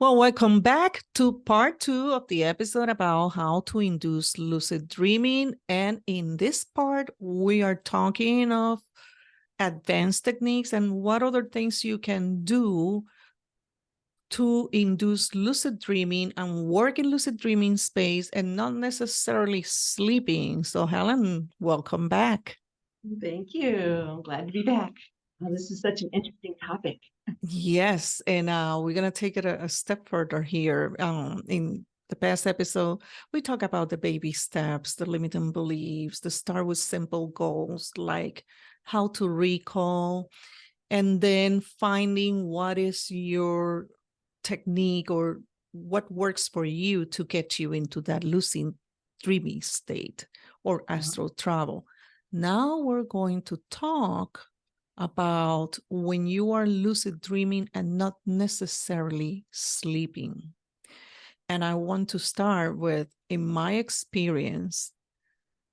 Well, welcome back to part 2 of the episode about how to induce lucid dreaming. And in this part, we are talking of advanced techniques and what other things you can do to induce lucid dreaming and work in lucid dreaming space and not necessarily sleeping. So, Helen, welcome back. Thank you. I'm glad to be back. This is such an interesting topic. Yes, and we're going to take it a step further here. In the past episode, we talk about the baby steps, the limiting beliefs, the start with simple goals like how to recall, and then finding what is your technique or what works for you to get you into that lucid dreamy state or astral travel. Now we're going to talk about when you are lucid dreaming and not necessarily sleeping. And I want to start with, in my experience,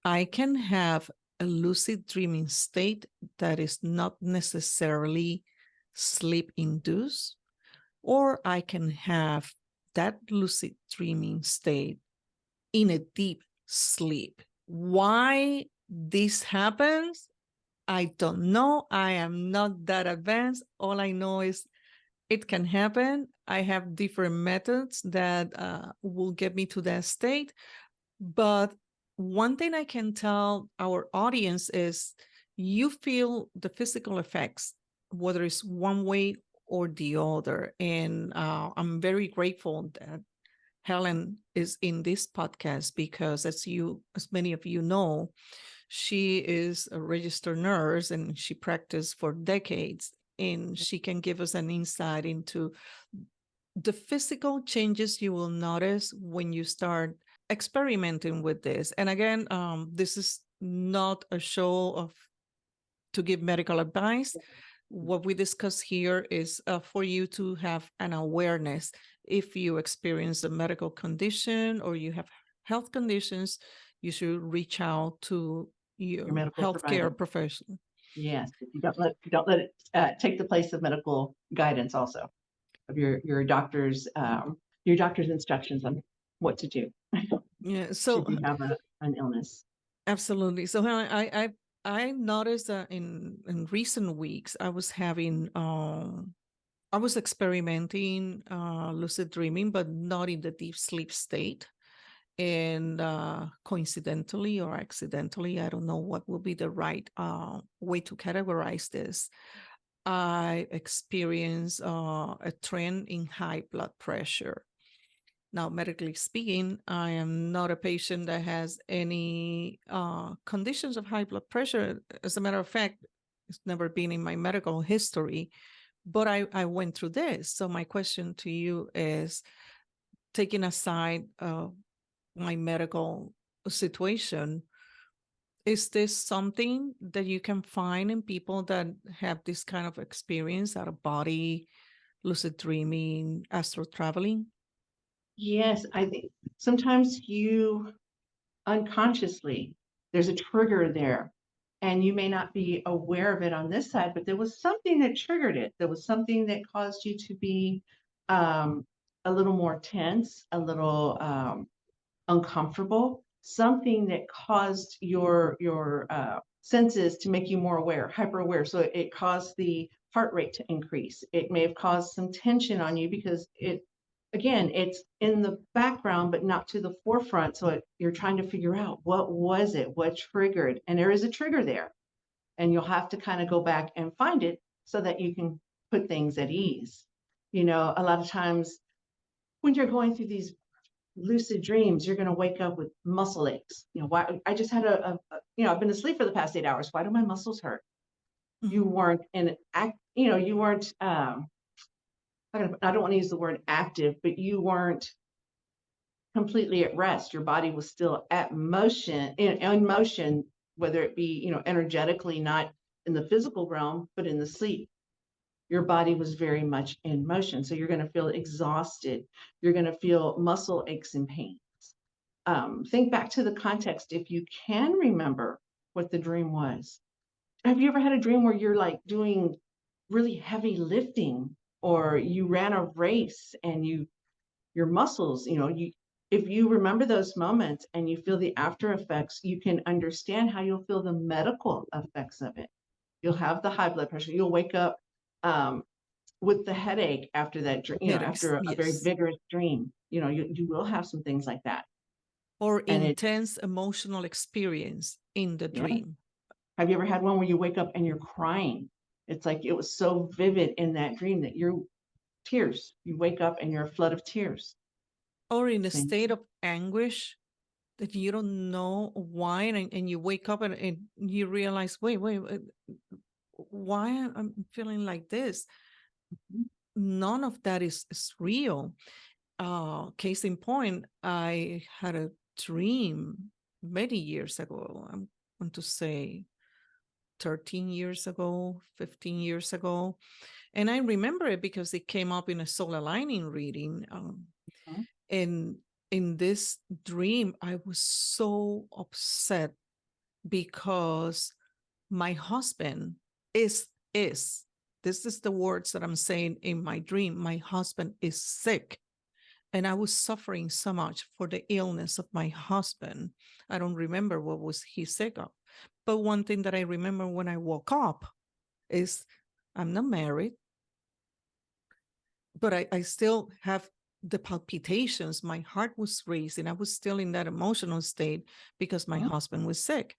I can have a lucid dreaming state that is not necessarily sleep induced, or I can have that lucid dreaming state in a deep sleep. Why this happens, I don't know. I am not that advanced. All I know is it can happen. I have different methods that will get me to that state. But one thing I can tell our audience is you feel the physical effects, whether it's one way or the other. And I'm very grateful that Helen is in this podcast because, as many of you know, she is a registered nurse and she practiced for decades, and she can give us an insight into the physical changes you will notice when you start experimenting with this. And again, this is not a show of to give medical advice. What we discuss here is for you to have an awareness. If you experience a medical condition or you have health conditions, you should reach out to your medical healthcare professional. Yes, you don't let it take the place of medical guidance. Also, of your doctor's instructions on what to do. Yeah. So should you have an illness? Absolutely. So Helen, I noticed that in recent weeks I was having I was experimenting lucid dreaming, but not in the deep sleep state. And coincidentally or accidentally, I don't know what will be the right way to categorize this, I experienced a trend in high blood pressure. Now, medically speaking, I am not a patient that has any conditions of high blood pressure. As a matter of fact, it's never been in my medical history, but I went through this. So my question to you is, taking aside my medical situation, is this something that you can find in people that have this kind of experience, out of body, lucid dreaming, astral traveling? Yes, I think sometimes you unconsciously, there's a trigger there, and you may not be aware of it on this side, but there was something that triggered it. There was something that caused you to be a little more tense, a little uncomfortable, something that caused your senses to make you more aware, hyper aware. So it caused the heart rate to increase. It may have caused some tension on you because it's in the background, but not to the forefront. So you're trying to figure out what was it, what triggered, and there is a trigger there. And you'll have to kind of go back and find it so that you can put things at ease. A lot of times when you're going through these lucid dreams, you're going to wake up with muscle aches. Why? I just had I've been asleep for the past 8 hours. Why do my muscles hurt? Mm-hmm. You weren't you weren't, I don't want to use the word active, but you weren't completely at rest. Your body was still at motion, in motion, whether it be, energetically, not in the physical realm, but in the sleep. Your body was very much in motion. So you're going to feel exhausted. You're going to feel muscle aches and pains. Think back to the context if you can remember what the dream was. Have you ever had a dream where you're like doing really heavy lifting, or you ran a race and you your muscles, if you remember those moments and you feel the after effects, you can understand how you'll feel the medical effects of it. You'll have the high blood pressure. You'll wake up with the headache after that, Headaches, after a very yes. vigorous dream. You will have some things like that. Or And intense emotional experience in the yeah. dream. Have you ever had one where you wake up and you're crying? It's like it was so vivid in that dream that you're tears. You wake up and you're a flood of tears. Or in a Same. state of anguish that you don't know why, and you wake up and you realize, wait, why I'm feeling like this? Mhm. None of that is real. Case in point, I had a dream many years ago. I'm going to say 13 years ago, 15 years ago. And I remember it because it came up in a soul aligning reading. Mhm. And in this dream, I was so upset because my husband is this is the words that I'm saying in my dream. My husband is sick. And I was suffering so much for the illness of my husband. I don't remember what was he sick of. But one thing that I remember when I woke up is I'm not married, but I still have the palpitations. My heart was racing. I was still in that emotional state because my Mhm. husband was sick.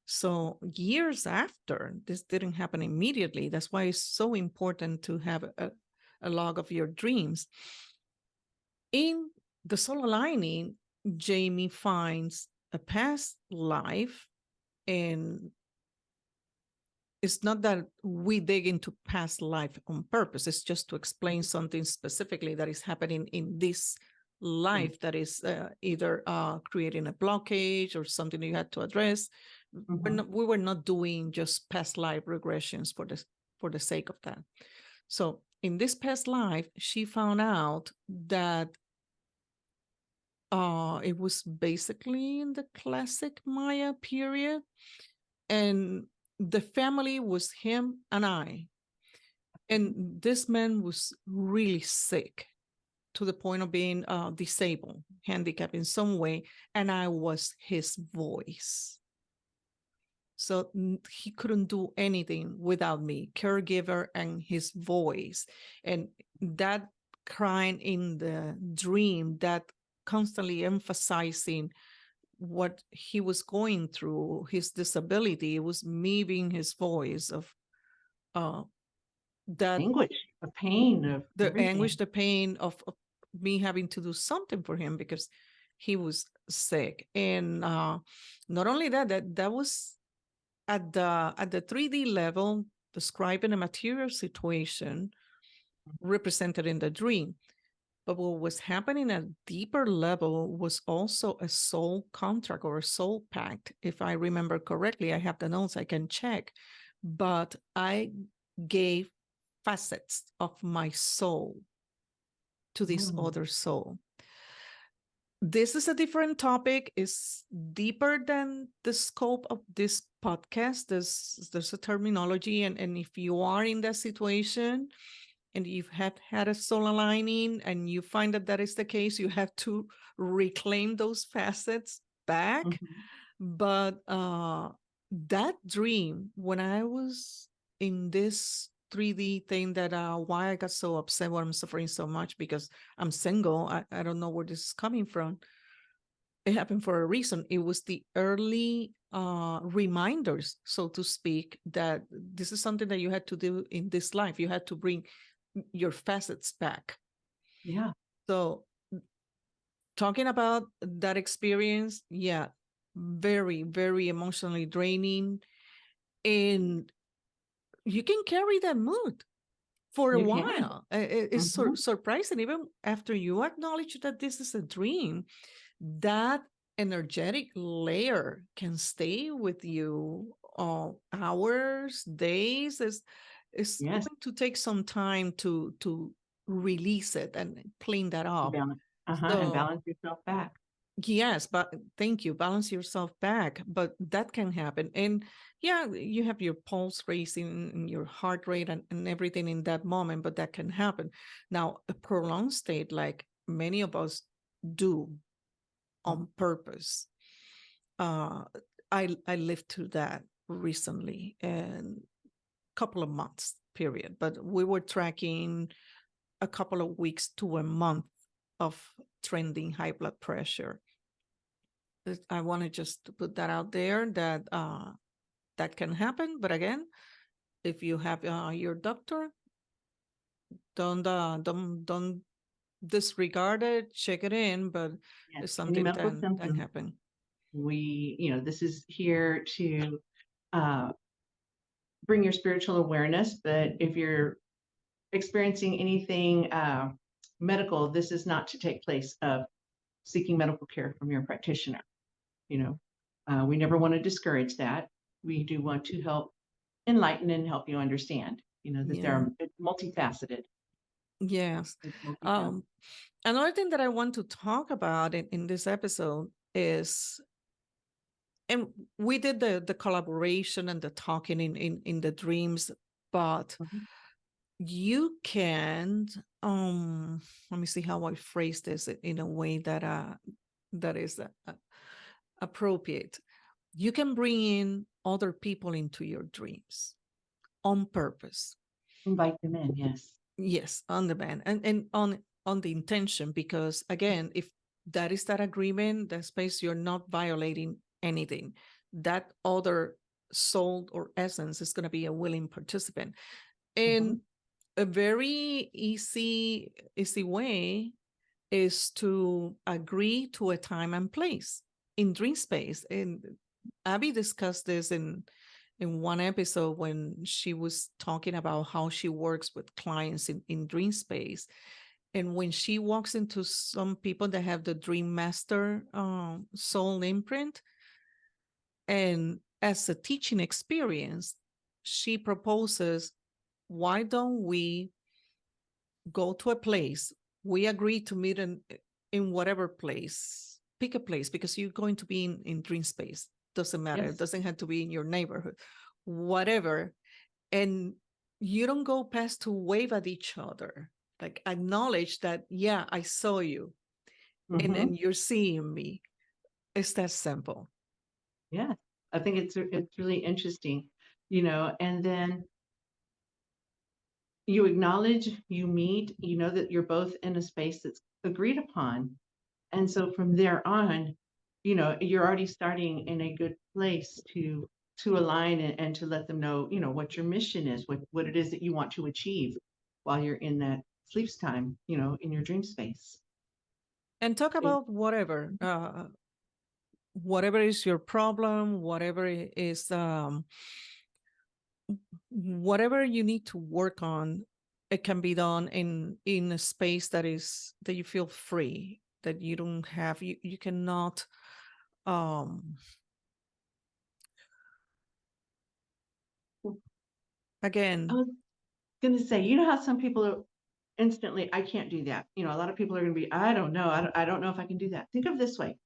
So years after, this didn't happen immediately. That's why it's so important to have a log of your dreams. In the soul aligning, Jamie finds a past life, and it's not that we dig into past life on purpose. It's just to explain something specifically that is happening in this life that is either creating a blockage or something that you had to address. Mhm. We were not doing just past life regressions for the sake of that. So in this past life, she found out that it was basically in the classic Maya period, and the family was him and I. And this man was really sick to the point of being disabled, handicapped in some way, and I was his voice. So he couldn't do anything without me, caregiver and his voice. And that crying in the dream, that constantly emphasizing what he was going through, his disability, it was me being his voice of uh, that Anguish, the pain of the anguish, everything. the pain of me having to do something for him because he was sick. And not only that was at the 3D level, describing a material situation represented in the dream. But what was happening at a deeper level was also a soul contract or a soul pact. If I remember correctly, I have the notes, I can check. But I gave facets of my soul to this Mm. other soul. This is a different topic. It's deeper than the scope of this podcast. There's a terminology, and if you are in that situation and you have had a soul aligning and you find that that is the case, you have to reclaim those facets back. Mhm. But that dream, when I was in this 3D thing, that why I got so upset, why I'm suffering so much, because I'm single. I don't know where this is coming from. It happened for a reason. It was the early reminders, so to speak, that this is something that you had to do in this life. You had to bring your facets back. Yeah. So talking about that experience, yeah, very, very emotionally draining. And you can carry that mood for a You can. while. It's Mhm. surprising, even after you acknowledge that this is a dream, that energetic layer can stay with you hours, days. It's Yes. going to take some time to release it and clean that up. Balance. And So balance yourself back. yes, but thank you. Balance yourself back, but that can happen. And yeah, you have your pulse racing and your heart rate and everything in that moment, but that can happen. Now, a prolonged state like many of us do on purpose. I lived through that recently, and couple of months period, but we were tracking a couple of weeks to a month of trending high blood pressure. I want to just put that out there that that can happen. But again, if you have your doctor, don't disregard it. Check it in, but Yes, it's any something medical that can symptom, happen. this is here to bring your spiritual awareness. But if you're experiencing anything medical, this is not to take place of seeking medical care from your practitioner. We never want to discourage that. We do want to help enlighten and help you understand, that Yeah. they're multifaceted. Yes. It's multifaceted. Another thing that I want to talk about in this episode is, and we did the collaboration and the talking in the dreams, but Mhm. you can let me see how I phrase this in a way that that is appropriate. You can bring in other people into your dreams on purpose. Invite them in, yes. Yes, on the band and on the intention, because again, if that is that agreement, that space, you're not violating anything. That other soul or essence is going to be a willing participant. And a very easy way is to agree to a time and place in dream space. And Abby discussed this in one episode when she was talking about how she works with clients in dream space. And when she walks into some people that have the dream master soul imprint, and as a teaching experience, she proposes, why don't we go to a place? We agree to meet in whatever place. Pick a place, because you're going to be in dream space. Doesn't matter. Yes. It doesn't have to be in your neighborhood, whatever. And you don't go past to wave at each other. Like, acknowledge that, yeah, I saw you, and you're seeing me. It's that simple. Yeah, I think it's really interesting, and then you acknowledge, you meet, that you're both in a space that's agreed upon. And so from there on, you're already starting in a good place to align and to let them know, what your mission is, what it is that you want to achieve while you're in that sleep time, in your dream space. And talk about whatever is your problem, whatever is whatever you need to work on. It can be done in a space that you feel free, that you don't have, you cannot again. I was gonna say, how some people are instantly, I can't do that. A lot of people are gonna be, I don't know, I don't know if I can do that. Think of it this way.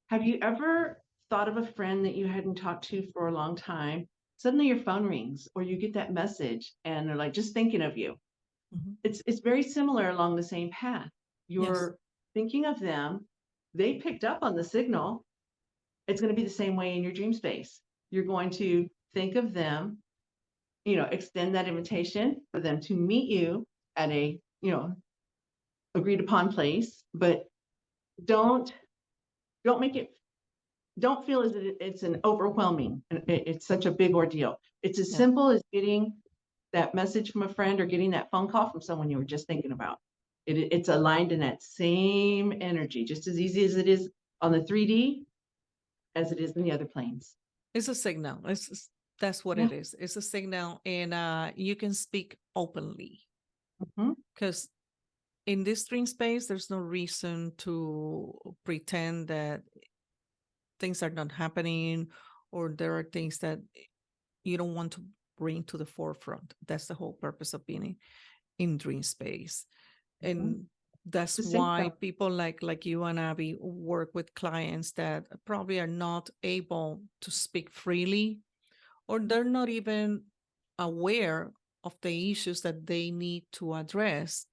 Have you ever thought of a friend that you hadn't talked to for a long time? Suddenly your phone rings or you get that message and they're like, just thinking of you. Mhm. It's very similar along the same path. Yes. You're thinking of them. They picked up on the signal. It's going to be the same way in your dream space. You're going to think of them, extend that invitation for them to meet you at a, agreed upon place, but don't make it, don't feel as if it's an overwhelming, it's such a big ordeal. It's as Yeah. simple as getting that message from a friend or getting that phone call from someone you were just thinking about. It's aligned in that same energy, just as easy as it is on the 3D as it is in the other planes. It's a signal. That's what Yeah. it is. It's a signal, and you can speak openly, because in this dream space, there's no reason to pretend that things are not happening, or there are things that you don't want to bring to the forefront. That's the whole purpose of being in dream space. And that's The why same people like you and Abby work with clients that probably are not able to speak freely, or they're not even aware of the issues that they need to address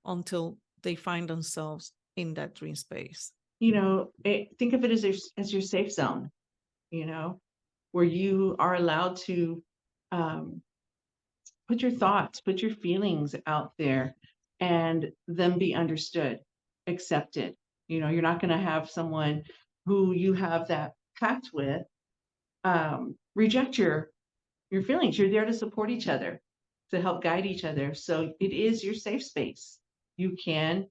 until they find themselves in that dream space. Think of it as your safe zone, where you are allowed to um, put your thoughts, put your feelings out there and them be understood, accepted. You're not going to have someone who you have that pact with reject your feelings. You're there to support each other, to help guide each other. So it is your safe space. You can,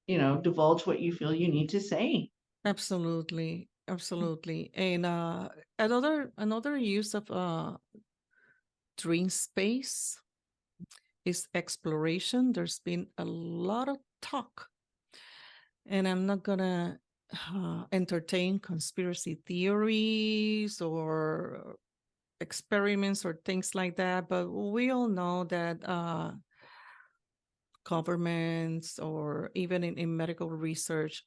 divulge what you feel you need to say. Absolutely, absolutely. And another use of dream space is exploration. There's been a lot of talk, and I'm not gonna entertain conspiracy theories or experiments or things like that, but we all know that governments or even in medical research,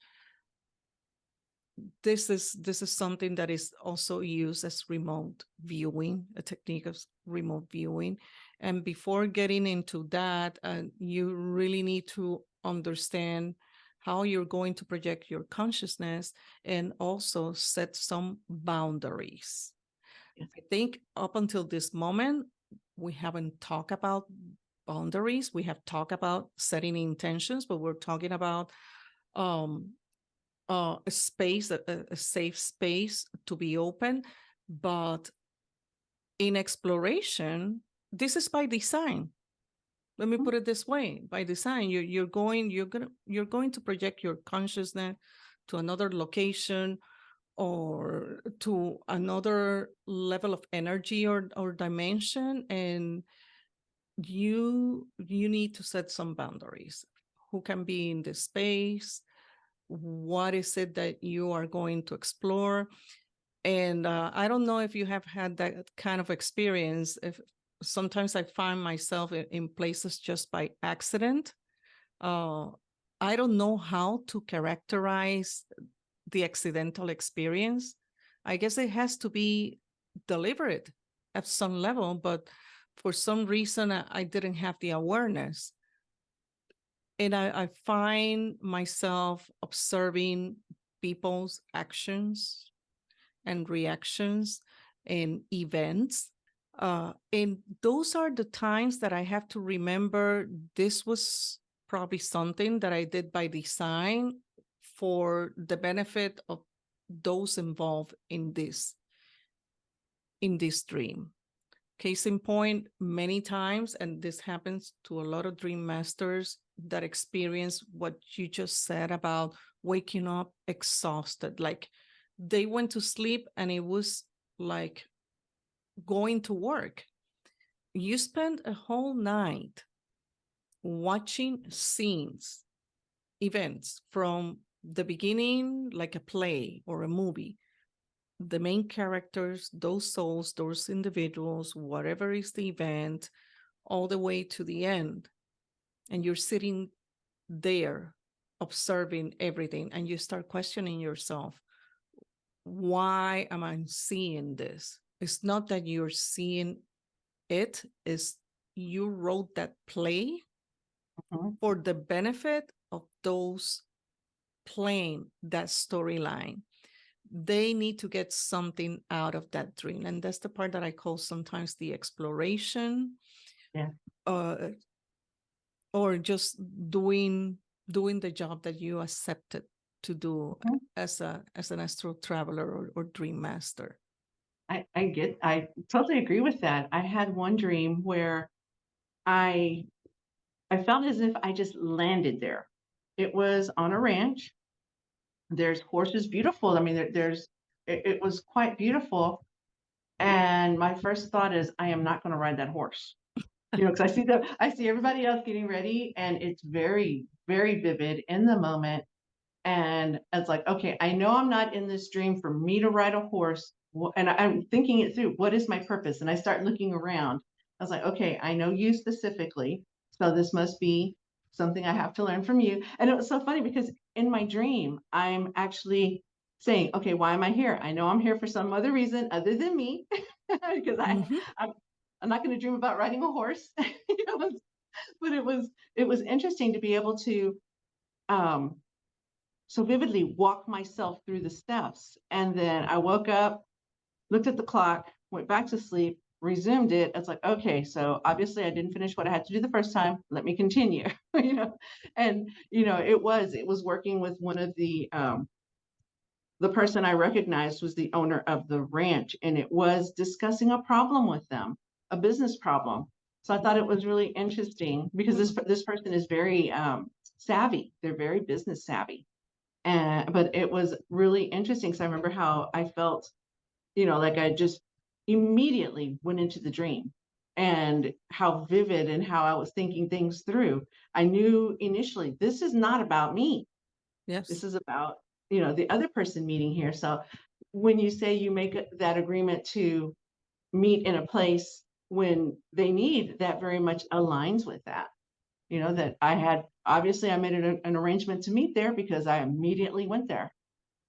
this is something that is also used as remote viewing, a technique of remote viewing. And before getting into that, you really need to understand how you're going to project your consciousness and also set some boundaries. Yes. I think up until this moment, we haven't talked about boundaries. We have talked about setting intentions, but we're talking about a space, a safe space to be open. But in exploration, this is by design. Let me put it this way: by design, you're going to project your consciousness to another location or to another level of energy or dimension, and you need to set some boundaries. Who can be in this space? What is it that you are going to explore? And I don't know if you have had that kind of experience. If sometimes I find myself in places just by accident. I don't know how to characterize the accidental experience. I guess it has to be deliberate at some level, but for some reason I didn't have the awareness. And I find myself observing people's actions and reactions and events. And those are the times that I have to remember this was probably something that I did by design for the benefit of those involved in this dream. Case in point, many times, and this happens to a lot of dream masters that experience what you just said about waking up exhausted. Like they went to sleep and it was like going to work. You spend a whole night watching scenes, events from the beginning, like a play or a movie. The main characters, those souls, those individuals, whatever is the event, all the way to the end. And you're sitting there observing everything, and you start questioning yourself, why am I seeing this? It's not that you're seeing it, is you wrote that play for the benefit of those playing that storyline. They need to get something out of that dream. And that's the part that I call sometimes the exploration. Yeah. Or just doing the job that you accepted to do as an astral traveler or dream master. I totally agree with that. I had one dream where I felt as if I just landed there. It was on a ranch. There's horses, beautiful. I mean, it was quite beautiful. And my first thought is, I am not going to ride that horse. Because I see everybody else getting ready, and it's very, very vivid in the moment. And it's like, okay, I know I'm not in this dream for me to ride a horse. And I'm thinking it through. What is my purpose? And I start looking around. I was like, okay, I know you specifically. So this must be something I have to learn from you. And it was so funny because in my dream, I'm actually saying, okay, why am I here? I know I'm here for some other reason other than me, because I'm not going to dream about riding a horse. But it was interesting to be able to so vividly walk myself through the steps. And then I woke up, looked at the clock, went back to sleep, resumed it. It's like, okay, so obviously I didn't finish what I had to do the first time. Let me continue, And, it was working with one of the person I recognized was the owner of the ranch, and it was discussing a problem with them, a business problem. So I thought it was really interesting because this person is very savvy. They're very business savvy. But it was really interesting because I remember how I felt, like I just immediately went into the dream and how vivid and how I was thinking things through. I knew initially, this is not about me. This Yes. is about, the other person meeting here. So when you say you make that agreement to meet in a place when they need, that very much aligns with that. That obviously I made an arrangement to meet there because I immediately went there,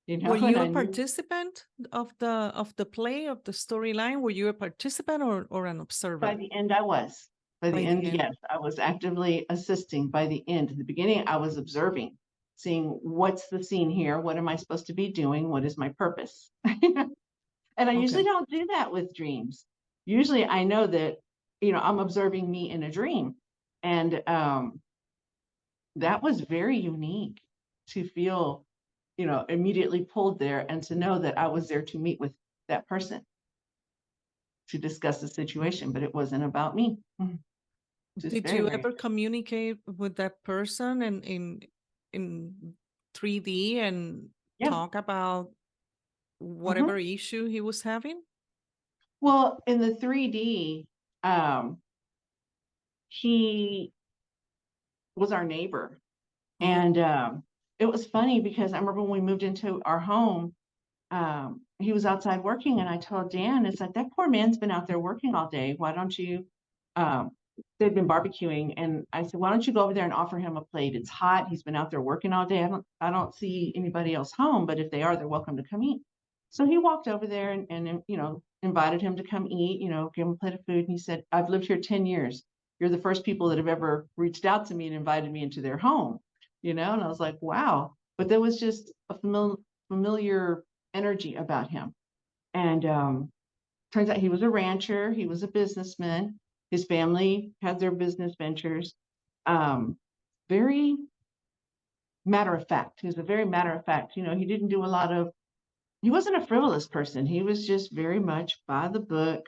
Were and you a I knew participant of the play, of the storyline? Were you a participant or an by observer the end I was. By the by the end, end? yes, I was actively assisting. By the end, in the beginning, I was observing, seeing what's the scene here, what am I supposed to be doing, what is my purpose. And I usually Okay. don't do that with dreams. Usually I know that, I'm observing me in a dream. And that was very unique to feel, immediately pulled there and to know that I was there to meet with that person to discuss the situation, but it wasn't about me. Just Did very, you very, ever communicate with that person in 3D and yeah. talk about Mhm. whatever issue he was having? Well, in the 3D, he was our neighbor. Oh, And it was funny because I remember when we moved into our home, he was outside working, and I told Dan, it's like, that poor man's been out there working all day. Why don't you, um, they'd been barbecuing, and I said, why don't you go over there and offer him a plate? It's hot. He's been out there working all day. I don't see anybody else home, but if they are, they're welcome to come eat. So he walked over there and invited him to come eat, give him a plate of food. And he said, I've lived here 10 years. You're the first people that have ever reached out to me and invited me into their home, and I was like, wow. But there was just a familiar energy about him. And turns out he was a rancher, he was a businessman. His family had their business ventures. Um, very matter of fact. He was a very matter of fact. He didn't do a lot of, he wasn't a frivolous person. He was just very much by the book,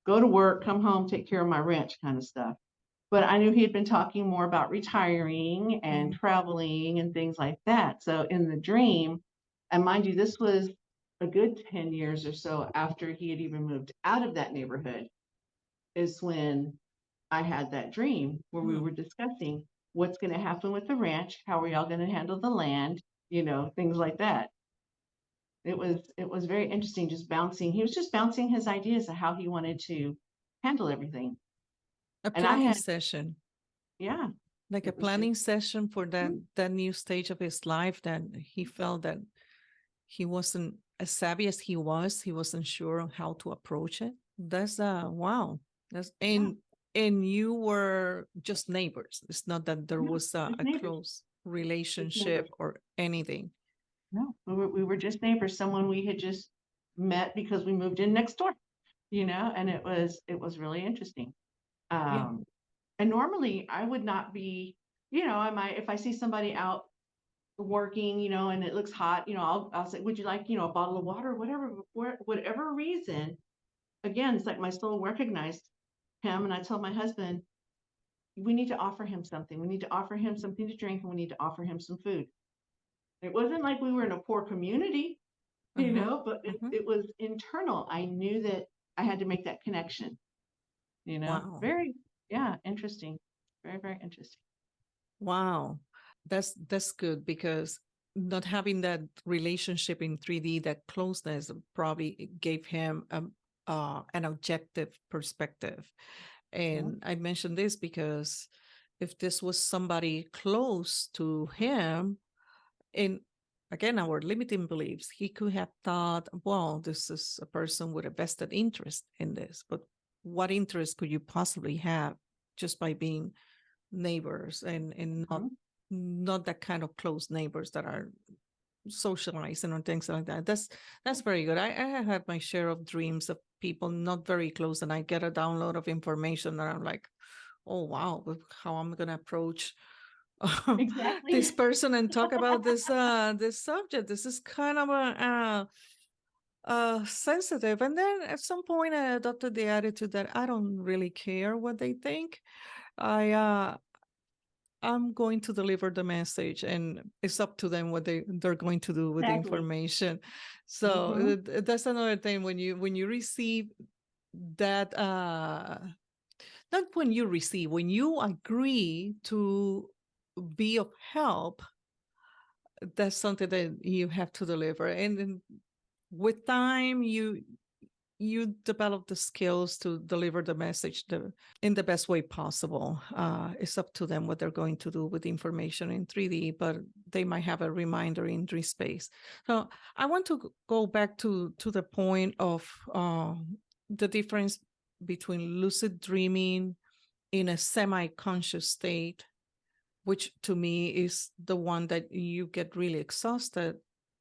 go to work, come home, take care of my ranch kind of stuff. But I knew he had been talking more about retiring and mm, traveling and things like that. So in the dream, and mind you, this was a good 10 years or so after he had even moved out of that neighborhood, is when I had that dream where we mm. were discussing what's going to happen with the ranch, how are y'all going to handle the land, things like that. It was very interesting, just bouncing. He was just bouncing his ideas of how he wanted to handle everything. A And I planning had, session, yeah, like a it was very, planning session for mm, that new stage of his life that he felt that he wasn't as savvy as he was. He wasn't sure on how to approach it. That's wow. That's yeah, and you were just neighbors. It's not that there yeah, was just a neighbors, close just relationship neighbors. or anything. No, we were just neighbors, someone we had just met because we moved in next door, and it was really interesting. Yeah. Um, and normally I would not be, I might, if I see somebody out working, and it looks hot, I'll say, would you like, a bottle of water, whatever, for whatever reason. Again, it's like my soul recognized him, and I told my husband, we need to offer him something. We need to offer him something to drink, and we need to offer him some food. It wasn't like we were in a poor community, Uh-huh. but it, Uh-huh. it was internal. I knew that I had to make that connection, Wow. very, yeah, interesting. Very, very interesting. Wow. That's good because not having that relationship in 3D, that closeness probably gave him an objective perspective. Yeah. And I mentioned this because if this was somebody close to him, and again, our limiting beliefs, he could have thought, well, this is a person with a vested interest in this. But what interest could you possibly have just by being neighbors and not Mhm. not that kind of close neighbors that are socializing or things like that. That's very good. I have had my share of dreams of people not very close, and I get a download of information that I'm like, oh wow, how I'm gonna approach this Exactly. person and talk about this subject. This is kind of sensitive. And then at some point I adopted the attitude that I don't really care what they think. I'm going to deliver the message, and it's up to them what they're going to do with the Exactly. information. So Mhm. that's another thing when you receive that not when you receive, when you agree to be of help, that's something that you have to deliver. And then with time, you develop the skills to deliver the message in the best way possible. It's up to them what they're going to do with the information in 3D, but they might have a reminder in 3 space. So I want to go back to the point of the difference between lucid dreaming in a semi-conscious state, which to me is the one that you get really exhausted,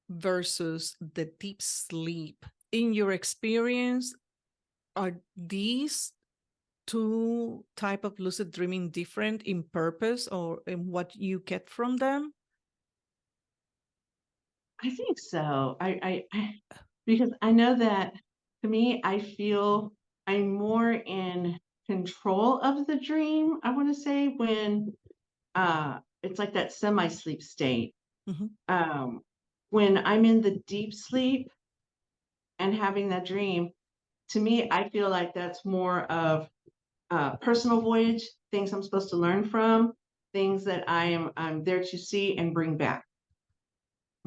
versus the deep sleep. In your experience, are these two type of lucid dreaming different in purpose or in what you get from them? I think so. Because I know that to me, I feel I'm more in control of the dream. I want to say when it's like that semi-sleep state. Mhm. Um, when I'm in the deep sleep and having that dream, to me, I feel like that's more of personal voyage, things I'm supposed to learn from, things that I'm there to see and bring back.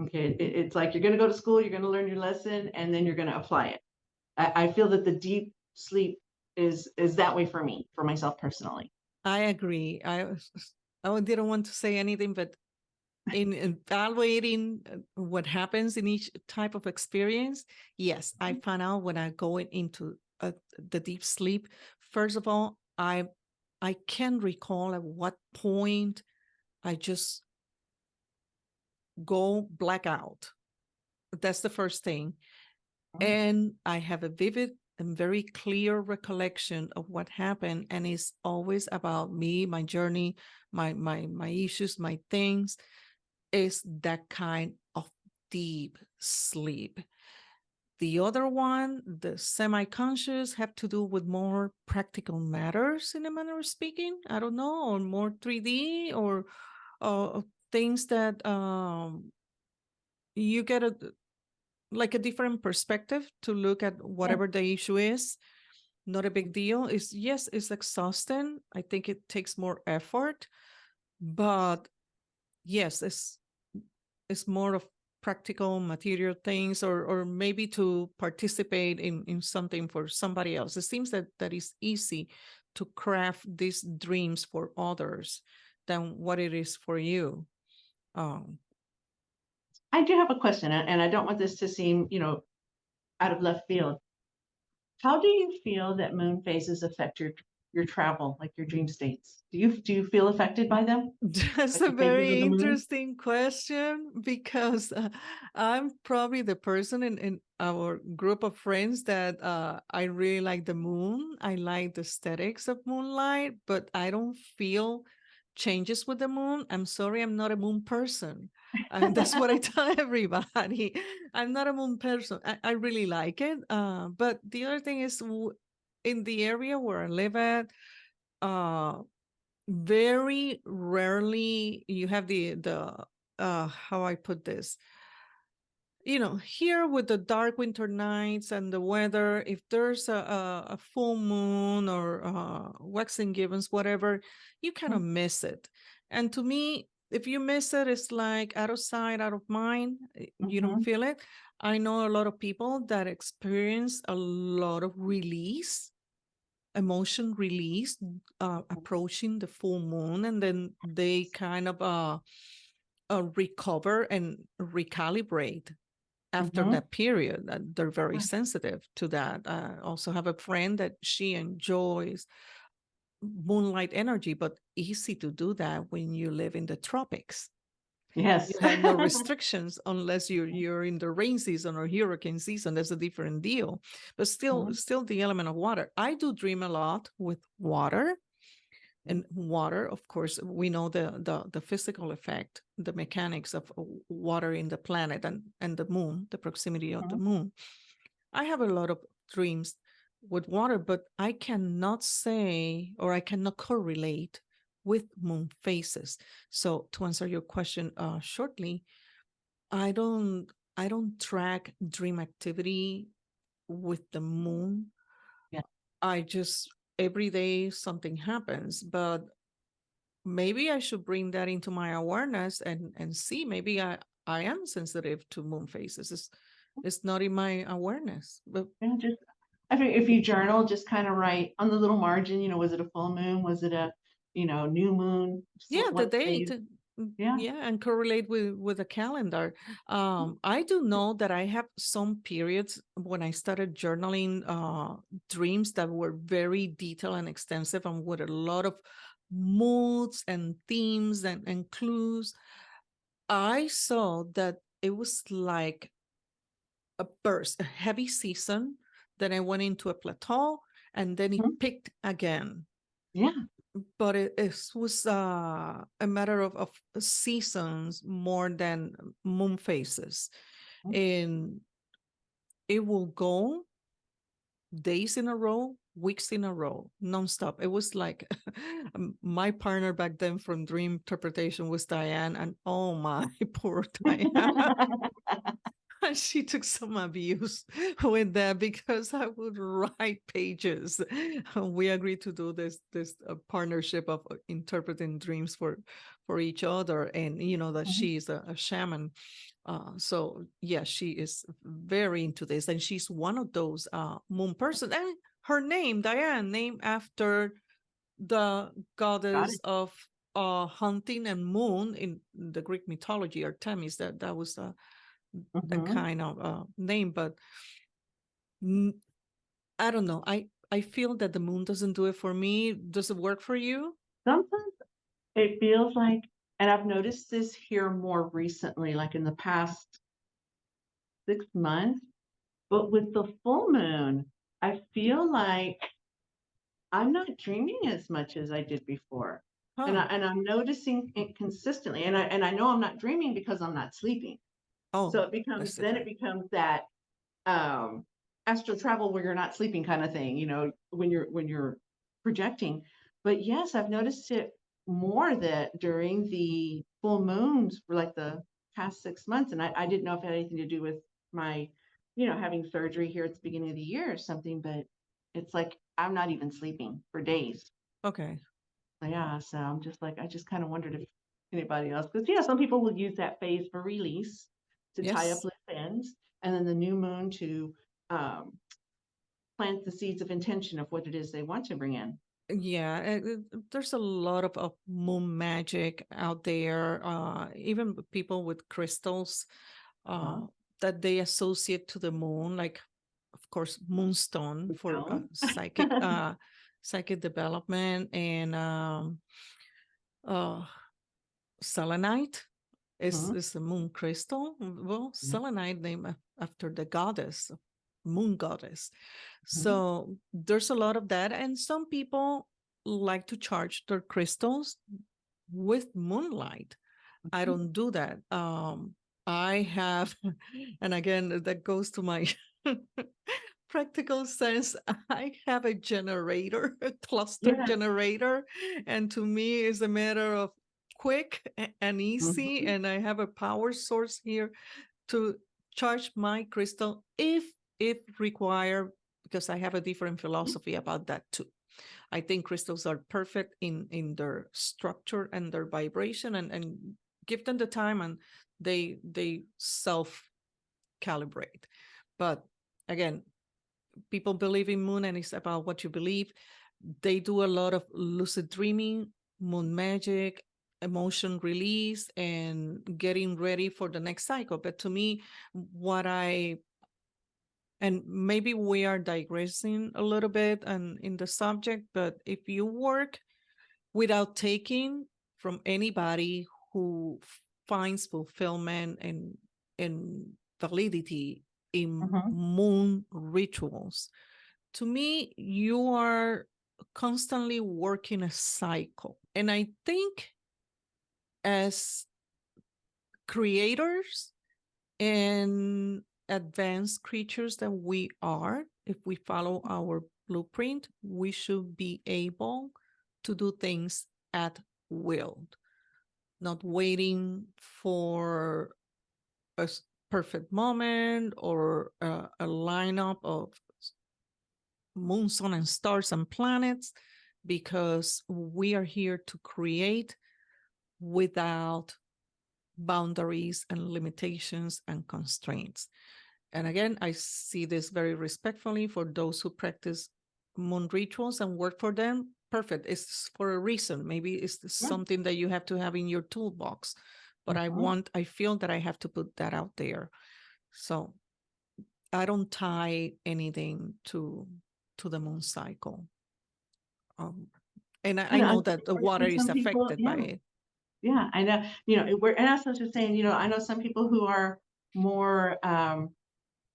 Okay, it's like you're going to go to school, you're going to learn your lesson, and then you're going to apply it. I feel that the deep sleep is that way for me, for myself personally. I agree. I didn't want to say anything, but in evaluating what happens in each type of experience, yes, I found out when I go into the deep sleep. First of all, I can recall at what point I just go black out. That's the first thing. And I have a vivid and very clear recollection of what happened. And it's always about me, my journey, my issues, my things. Is that kind of deep sleep. The other one, the semi-conscious, have to do with more practical matters in a manner of speaking. I don't know, or more 3D or things that you get a different perspective to look at Yeah. whatever the issue is. Not a big deal. It's yes, it's exhausting. I think it takes more effort, but yes, it's more of practical material things, or maybe to participate in something for somebody else. It seems that is easy to craft these dreams for others than what it is for you. Um, I do have a question, and I don't want this to seem, out of left field. How do you feel that moon phases affect your travel, like your dream states? Do you feel affected by them, That's like a the phases of very the moon? interesting question because I'm probably the person in our group of friends that I really like the moon. I like the aesthetics of moonlight, but I don't feel changes with the moon. I'm sorry, I'm not a moon person. And that's what I tell everybody. I'm not a moon person. I really like it. But the other thing is in the area where I live at, uh, very rarely you have the how I put this, here with the dark winter nights and the weather, if there's a full moon or waxing gibbons, whatever, you kind of miss it. And to me, if you miss it, it's like out of sight, out of mind. You don't Mhm, feel it. I know a lot of people that experience a lot of release, emotion release, approaching the full moon, and then they kind of recover and recalibrate after mhm. that period. They're very sensitive to that. I also have a friend that she enjoys moonlight energy, but easy to do that when you live in the tropics. Yes. You have no restrictions unless you're in the rain season or hurricane season. That's a different deal. But still the element of water. I do dream a lot with water. And water, of course, we know the physical effect, the mechanics of water in the planet and the moon, the proximity of the moon. I have a lot of dreams with water, but I cannot say, or I cannot correlate with moon phases. So to answer your question shortly, I don't track dream activity with the moon. Yeah. I just every day something happens, but maybe I should bring that into my awareness and see. Maybe I am sensitive to moon phases. It's not in my awareness, but And just, I think if you journal, just kind of write on the little margin, was it a full moon? Was it a, new moon? So yeah, the what date. phase? Yeah. Yeah, and correlate with the calendar. I do know that I have some periods when I started journaling dreams that were very detailed and extensive and with a lot of moods and themes and clues. I saw that it was like a burst, a heavy season. Then I went into a plateau and then it Mhm. picked again. Yeah. But it was a matter of seasons more than moon phases. Mhm. And it will go days in a row, weeks in a row, nonstop. It was like my partner back then from dream interpretation was Diane, and oh my poor Diane. She took some abuse with that because I would write pages. We agreed to do this partnership of interpreting dreams for each other, and that Mhm. she is a shaman. So yeah, she is very into this, and she's one of those moon person. And her name, Diane, named after the Got goddess it. of hunting and moon in the Greek mythology, Artemis. That was a Mhm. kind of name, but I don't know. I feel that the moon doesn't do it for me. Does it work for you? Sometimes it feels like, and I've noticed this here more recently, like in the past 6 months, but with the full moon, I feel like I'm not dreaming as much as I did before. And Huh. I'm noticing it consistently. And I know I'm not dreaming because I'm not sleeping. So Oh, it becomes that's then it different. becomes that um astral travel where you're not sleeping kind of thing, when you're projecting. But yes, I've noticed it more that during the full moons for like the past 6 months. And I didn't know if it had anything to do with my, having surgery here at the beginning of the year or something, but it's like I'm not even sleeping for days. Okay. Yeah, so I'm just like, I just kind of wondered if anybody else, because yeah, some people will use that phase for release to tie up Yes. loose ends, and then the new moon to um, plant the seeds of intention of what it is they want to bring in. Yeah, there's a lot of moon magic out there. Even people with crystals Uh-huh. uh, that they associate to the moon, like of course moonstone for Down. psychic development, and uh, selenite Mhm. is a moon crystal. Well, Yeah. selenite named after the goddess, moon goddess. Mhm. So there's a lot of that, and some people like to charge their crystals with moonlight. I Mhm. don't do that. I have, and again, that goes to my practical sense. I have a generator, a cluster Yes. generator, and to me, it's a matter of quick and easy. Mhm. And I have a power source here to charge my crystal if required, because I have a different philosophy about that too. I think crystals are perfect in their structure and their vibration, and give them the time and they self calibrate. But again, people believe in moon and it's about what you believe. They do a lot of lucid dreaming, moon magic, emotion release, and getting ready for the next cycle. But to me, what I And maybe we are digressing a little bit and in the subject, but if you work without taking from anybody who finds fulfillment and validity in Mhm. moon rituals, to me, you are constantly working a cycle. And I think as creators and advanced creatures that we are, if we follow our blueprint, we should be able to do things at will, not waiting for a perfect moment or a lineup of moon, sun, and stars and planets, because we are here to create without boundaries and limitations and constraints. And again, I see this very respectfully for those who practice moon rituals and work for them. Perfect. It's for a reason. Maybe it's Yeah. something that you have to have in your toolbox. But Mhm. I feel that I have to put that out there. So I don't tie anything to the moon cycle. Um, and I know that the water Unfortunately, is some people, affected by yeah, it. yeah, I know, and that's what you're saying, I know some people who are more,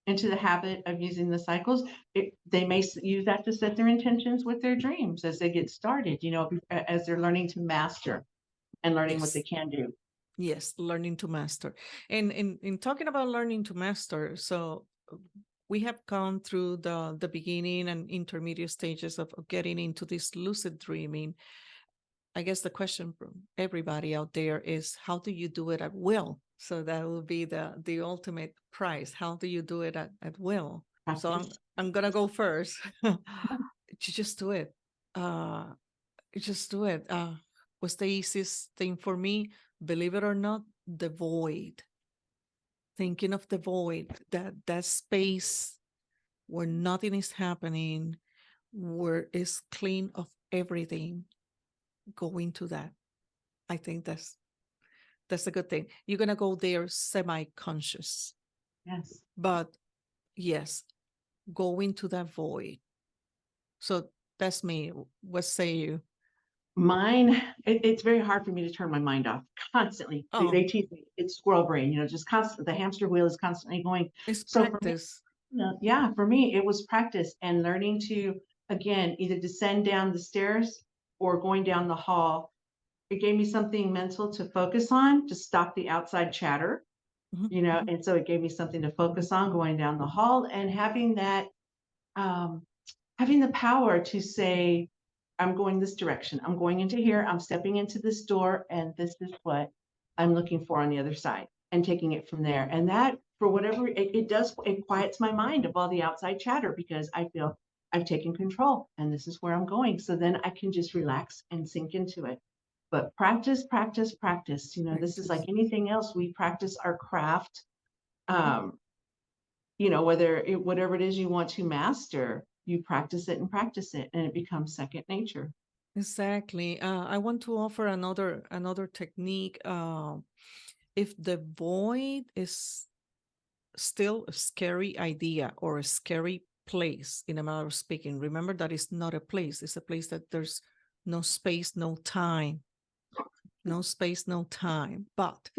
into the habit of using the cycles. They may use that to set their intentions with their dreams as they get started, as they're learning to master and learning what they Yes. can do. Yes, learning to master. And in talking about learning to master, so we have gone through the beginning and intermediate stages of getting into this lucid dreaming. I guess the question from everybody out there is, how do you do it at will? So that will be the ultimate prize. How do you do it at will? So Practice. I'm gonna go first. You just do it. Just do it. Was the easiest thing for me, believe it or not, the void. Thinking of the void, that space where nothing is happening, where it's clean of everything. Go into that. I think that's a good thing. You're gonna go there semi-conscious, Yes. but yes, go into that void. So that's me. What say you? Mine, it's very hard for me to turn my mind off constantly. They Oh, teach me it's squirrel brain, just constant. The hamster wheel is constantly going. it's So for me, practice. yeah, for me, it was practice and learning to, again, either descend down the stairs or going down the hall. It gave me something mental to focus on, to stop the outside chatter, Mhm, mhm. and so it gave me something to focus on going down the hall and having that, um, having the power to say, I'm going this direction. I'm going into here. I'm stepping into this door, and this is what I'm looking for on the other side, and taking it from there. And that, for whatever it does, it quiets my mind of all the outside chatter because I feel I've taken control and this is where I'm going. So then I can just relax and sink into it. But practice, practice, practice. This is like Practice. anything else. We practice our craft. Mhm. Um, whatever it is you want to master, you practice it, and it becomes second nature. Exactly. I want to offer another technique. If the void is still a scary idea or a scary place, in a matter of speaking, remember that it's not a place. It's a place that there's no space, no time, no space, no time. But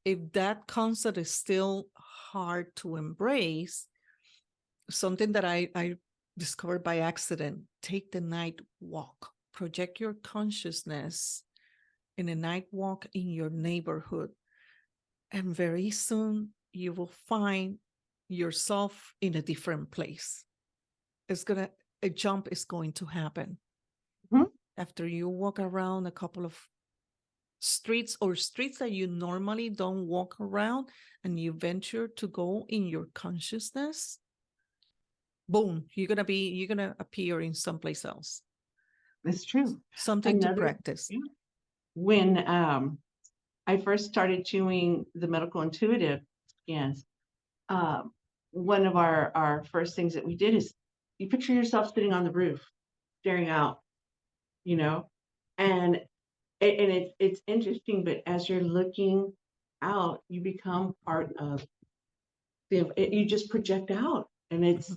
if that concept is still hard to embrace, something that I discovered by accident, take the night walk, project your consciousness in a night walk in your neighborhood. And very soon you will find yourself in a different place. A jump is going to happen. Mhm. After you walk around a couple of streets or streets that you normally don't walk around and you venture to go in your consciousness, boom, you're gonna appear in someplace else. It's true. Something to Another, practice. yeah, when I first started doing the medical intuitive scans, um, one of our first things that we did is you picture yourself sitting on the roof, staring out, you know, and it's interesting, but as you're looking out, you become part of you just project out. And it's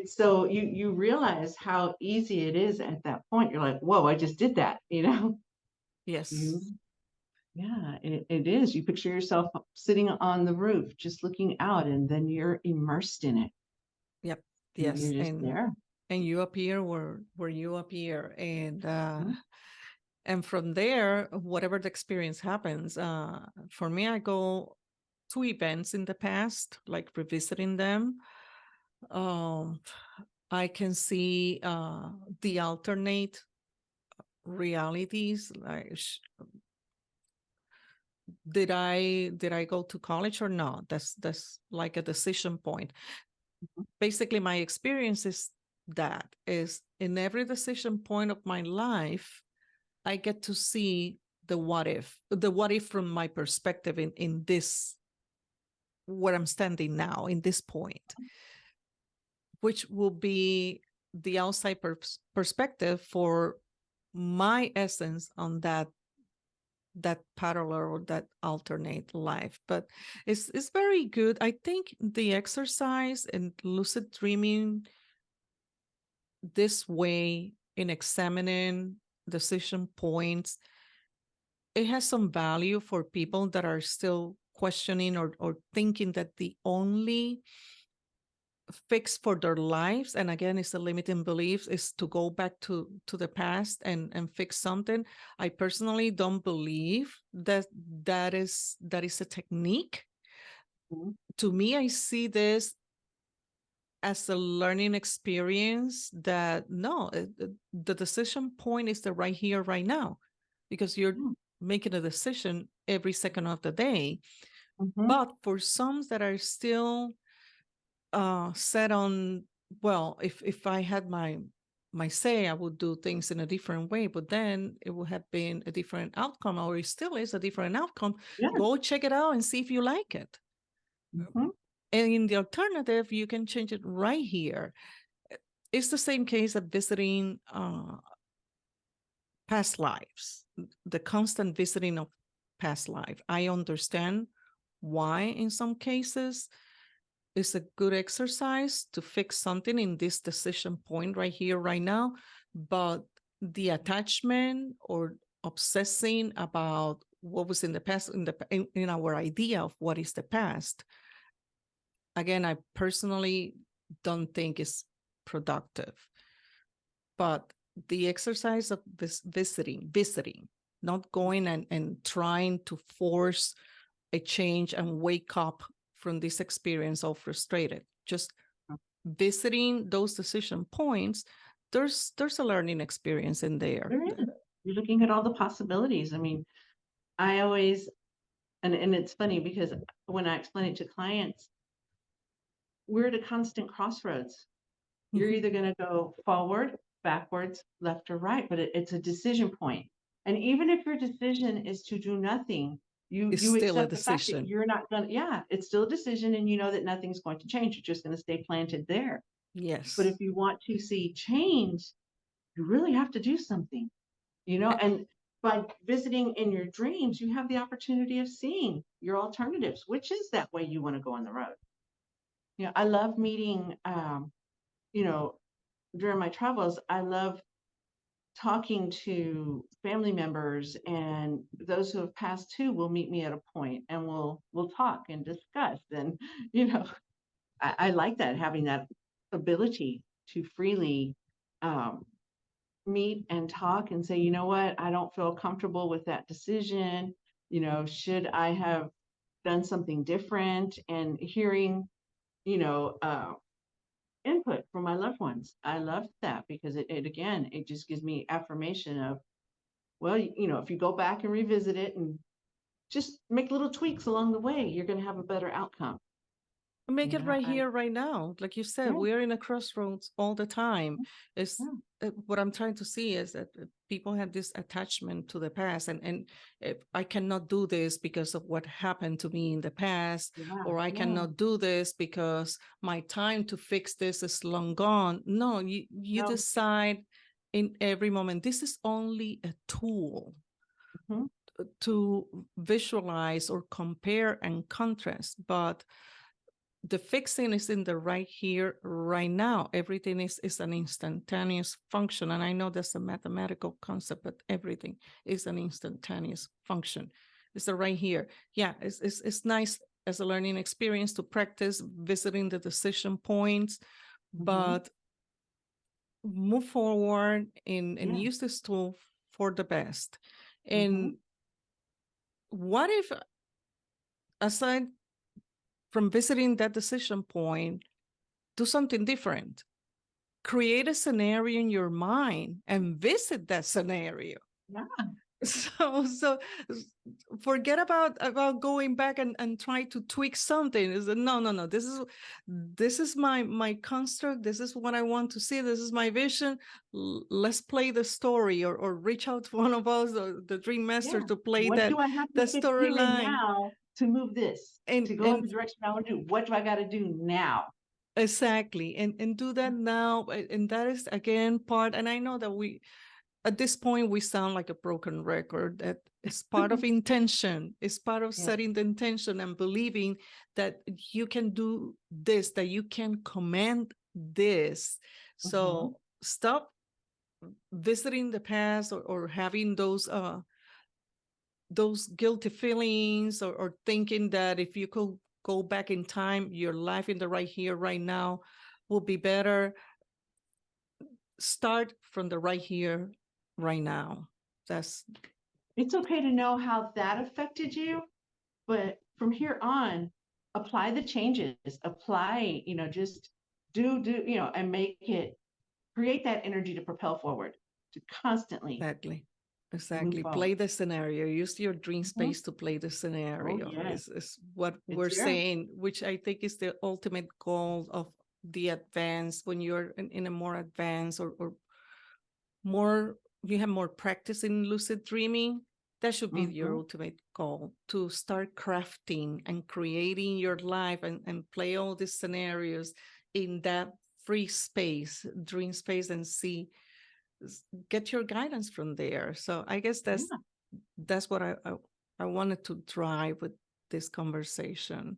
so you realize how easy it is at that point. You're like, whoa, I just did that, you know? You Yes. yeah, it is. You picture yourself sitting on the roof, just looking out, and then you're immersed in it. Yep. And Yes. you're just there. And you appear where you appear. Mhm, And from there, whatever the experience happens, for me, I go to events in the past, like revisiting them. Um, I can see the alternate realities. Like, did I go to college or not? That's like a decision point. mhm, Basically, my experience is that is in every decision point of my life, I get to see the what if from my perspective in this where I'm standing now in this point, which will be the outside perspective for my essence on that parallel or that alternate life. But it's very good. I think the exercise and lucid dreaming this way in examining decision points, it has some value for people that are still questioning or thinking that the only fix for their lives, and again it's a limiting beliefs, is to go back to the past and fix something. I personally don't believe that is a technique. mhm. To me, I see this as a learning experience that no, the decision point is the right here right now, because you're Yeah, making a decision every second of the day. mhm, But for some that are still set on, well, if I had my say, I would do things in a different way, but then it would have been a different outcome, or it still is a different outcome. yeah, Go check it out and see if you like it. mhm, And in the alternative, you can change it right here. It's the same case of visiting past lives, the constant visiting of past life. I understand why in some cases it's a good exercise to fix something in this decision point right here, right now. But the attachment or obsessing about what was in the past, in our idea of what is the past, again, I personally don't think is productive. But the exercise of this visiting, not going and trying to force a change and wake up from this experience all frustrated, just visiting those decision points, there's a learning experience in there. there is. You're looking at all the possibilities. I mean, I always and it's funny because when I explain it to clients, we're at a constant crossroads. You're Mhm. either going to go forward, backwards, left, or right, but it's a decision point. And even if your decision is to do nothing, It's you still a accept the fact that decision. you're not going to, yeah, it's still a decision, and you know that nothing's going to change. You're just going to stay planted there. But if Yes. you want to see change, you really have to do something, you know, and by visiting in your dreams, you have the opportunity of seeing your alternatives, which is that way you want to go on the road. You know, I love meeting, you know, during my travels, I love talking to family members, and those who have passed too will meet me at a point and we'll talk and discuss. And, you know, I like that, having that ability to freely um, meet and talk and say, you know what, I don't feel comfortable with that decision. You know, should I have done something different? And hearing, you know, input from my loved ones. I love that because it again, it just gives me affirmation of, well, you know, if you go back and revisit it and just make little tweaks along the way, you're going to have a better outcome. Make You it know, right here, right now. Like you said, yeah, we're in a crossroads all the time. It's yeah, what I'm trying to see is that people have this attachment to the past, and if I cannot do this because of what happened to me in the past, yeah, or I yeah. cannot do this because my time to fix this is long gone. No, you No, decide in every moment. This is only a tool mhm, to visualize or compare and contrast, but the fixing is in the right here, right now. Everything is an instantaneous function. And I know that's a mathematical concept, but everything is an instantaneous function. It's the right here. Yeah, it's nice as a learning experience to practice visiting the decision points, but move forward and Yeah. use this tool for the best. And what if, aside from visiting that decision point, do something different? Create a scenario in your mind and visit that scenario. Yeah. So forget about going back and try to tweak something. Is no. This is my construct. This is what I want to see. This is my vision. Let's play the story, or reach out to one of us, the dream master, Yeah. to play What that do I have the to fix here and storyline. now to move this, to go in the And direction I want to do? What do I got to do now? exactly, and do that now. And that is again part. And I know that we, at this point, we sound like a broken record. That is part of intention. It's part of Yeah. setting the intention and believing that you can do this, that you can command this. So stop visiting the past, or having those guilty feelings, or thinking that if you could go back in time, your life in the right here, right now will be better. Start from the right here, right now. It's okay to know how that affected you, but from here on, apply the changes, apply, just do, and make it, create that energy to propel forward, to constantly move Exactly. forward. Play the scenario. Use your dream space to play the Oh, scenario. yes. Is what It's we're here. saying, which I think is the ultimate goal of the advance. When you're in a more advanced, or more, you have more practice in lucid dreaming, that should be your ultimate goal, to start crafting and creating your life, and play all these scenarios in that free space, dream space, and get your guidance from there. So I guess that's what I wanted to drive with this conversation.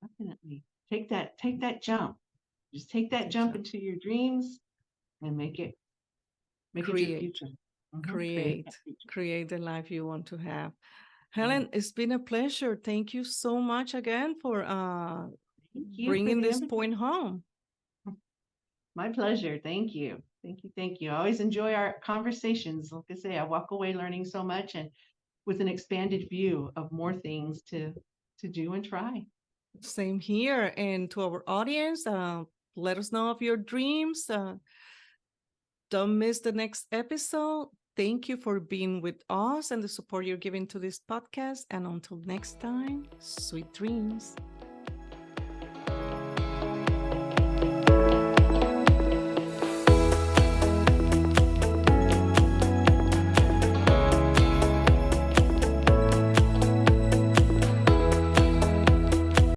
Definitely. Take that jump. Just take that jump into your dreams and make it your future. Create the life you want to have. Yeah. Helen, it's been a pleasure. Thank you so much again for Thank you for bringing the this invitation. point home. My pleasure. Thank you. Thank you. Thank you. I always enjoy our conversations. Like I say, I walk away learning so much, and with an expanded view of more things to do and try. Same here. And to our audience, let us know of your dreams. Don't miss the next episode. Thank you for being with us and the support you're giving to this podcast. And until next time, sweet dreams.